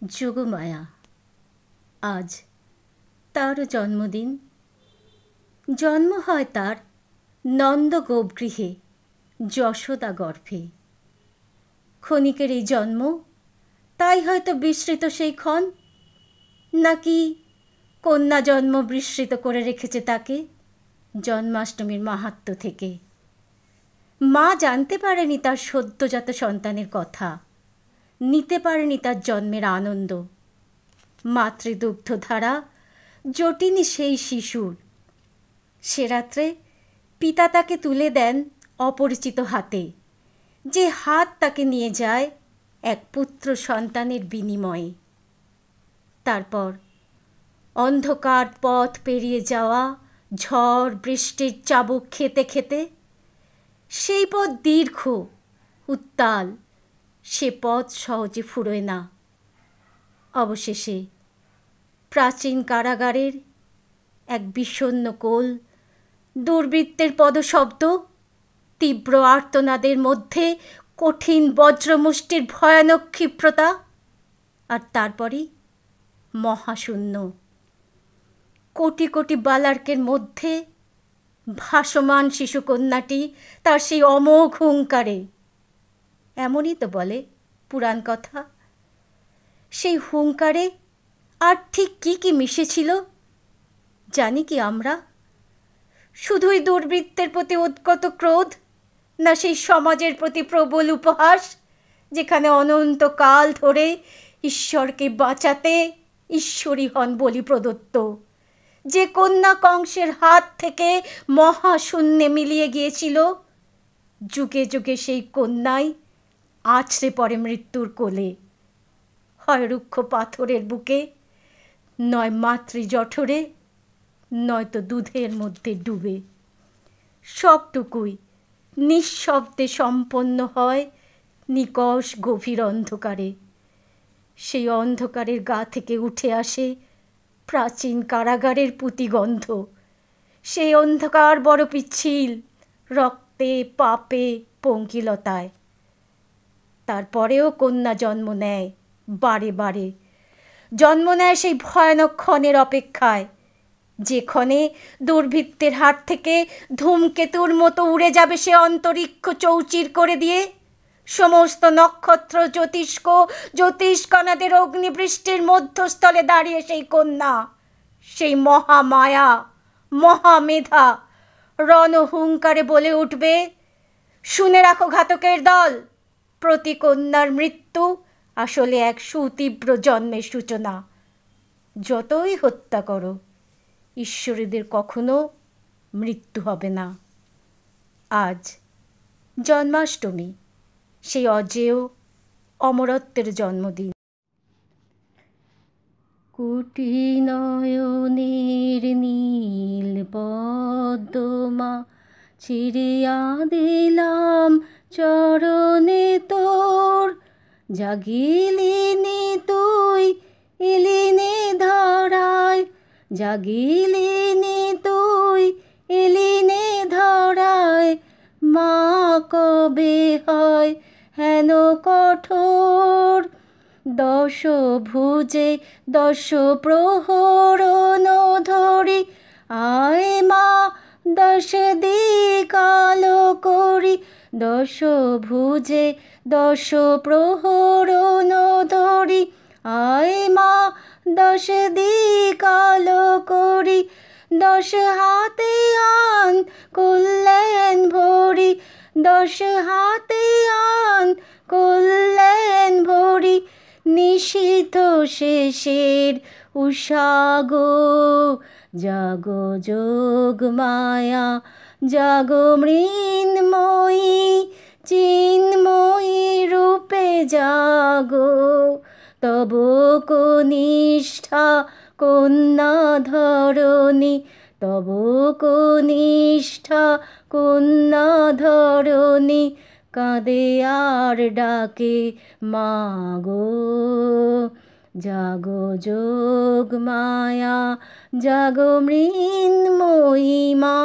যোগমায়া। আজ তার জন্মদিন। জন্ম হয় তার নন্দগোপগৃহে, যশোদা গর্ভে। ক্ষণিকের এই জন্ম, তাই হয়তো বিস্মৃত সেই ক্ষণ, নাকি কন্যা জন্ম বিস্মৃত করে রেখেছে তাকে জন্মাষ্টমীর মাহাত্ম্য থেকে। মা জানতে পারেনি তার সদ্যজাত সন্তানের কথা, নিতে পারেনি তার জন্মের আনন্দ। মাতৃদুগ্ধধারা জটিনি সেই শিশুর। সে রাত্রে পিতা তাকে তুলে দেন অপরিচিত হাতে, যে হাত তাকে নিয়ে যায় এক পুত্র সন্তানের বিনিময়ে। তারপর অন্ধকার পথ পেরিয়ে যাওয়া, ঝড় বৃষ্টির চাবুক খেতে খেতে সেই পথ দীর্ঘ, উত্তাল। সে পথ সহজে ফুরোয় না। অবশেষে প্রাচীন কারাগারের এক বিষণ্ণ কোল, দুর্বৃত্তের পদশব্দ, তীব্র আর্তনাদের মধ্যে কঠিন বজ্রমুষ্টির ভয়ানক ক্ষিপ্রতা, আর তারপরই মহাশূন্য। কোটি কোটি বালার্কের মধ্যে ভাসমান শিশুকন্যাটি তার সেই অমোঘ হুঙ্কারে। এমনই তো বলে পুরাণ কথা। সেই হুঙ্কারে আর ঠিক কি কি মিশেছিল জানি কি আমরা? শুধুই দুর্বৃত্তের প্রতি উদ্গত ক্রোধ, না সেই সমাজের প্রতি প্রবল উপহাস, যেখানে অনন্তকাল ধরে ঈশ্বরকে বাঁচাতে ঈশ্বরই হন বলি প্রদত্ত, যে কন্যা কংসের হাত থেকে মহাশূন্যে মিলিয়ে গিয়েছিল, যুগে যুগে সেই কন্যাই আছড়ে পড়ে মৃত্যুর কোলে, হয় রুক্ষ পাথরের বুকে, নয় মাতৃ জঠরে, নয়তো দুধের মধ্যে ডুবে। সবটুকুই নিঃশব্দে সম্পন্ন হয় নিকষ গভীর অন্ধকারে। সেই অন্ধকারের গা থেকে উঠে আসে প্রাচীন কারাগারের পুঁতিগন্ধ। সেই অন্ধকার বড় পিচ্ছিল, রক্তে পাপে পঙ্কিলতায়। তারপরেও কন্যা জন্ম নেয় বারে বারে, জন্ম নেয় সেই ভয়ানক ক্ষণের অপেক্ষায়, যে ক্ষণে দুর্বৃত্তের হাত থেকে ধূমকেতুর মতো উড়ে যাবে সে অন্তরিক্ষ চৌচির করে দিয়ে, সমস্ত নক্ষত্র জ্যোতিষ্কণাদের অগ্নিবৃষ্টির মধ্যস্থলে দাঁড়িয়ে সেই কন্যা, সেই মহামায়া, মহামেধা রণহুঙ্কারে বলে উঠবে, শুনে রাখো ঘাতকের দল, প্রতি কন্যার মৃত্যু আসলে এক সুতীব্র জন্মের সূচনা। যতই হত্যা করো, ঈশ্বরীদের কখনো মৃত্যু হবে না। আজ জন্মাষ্টমী, সেই অজেয় অমরত্বের জন্মদিন। কোটি নয়নের নীল পদ্মা ছিড়িয়া দিলাম চরণে তোর, জাগিলিনি তুই এলিনে ধরায়, জাগিলিনি তুই এলিনে ধরায়, মা কবে হয় হেন কঠোর, দশ ভুজে দশ প্রহরণ ধরি, আয় মা দশ দিক আলো করি, দশ ভুজে দশ প্রহরণ ধরি, আয় মা দশ দিক আলো করি, দশ হাতে আন কল্যাণ ভরি, দশ হাতে আন কল্যাণ ভরি, নিশীথ শেষের উষাগো, জাগো যোগমায়া, জাগো মৃন্ময়ী, চিন্ময়ী রূপে জাগো, তব কনিষ্ঠা কন্যা ধরণী, তব কনিষ্ঠা কন্যা ধরণী, কাঁদে আর ডাকে মাগো, জাগো যোগমায়া, জাগো মৃন্ময়ী মা।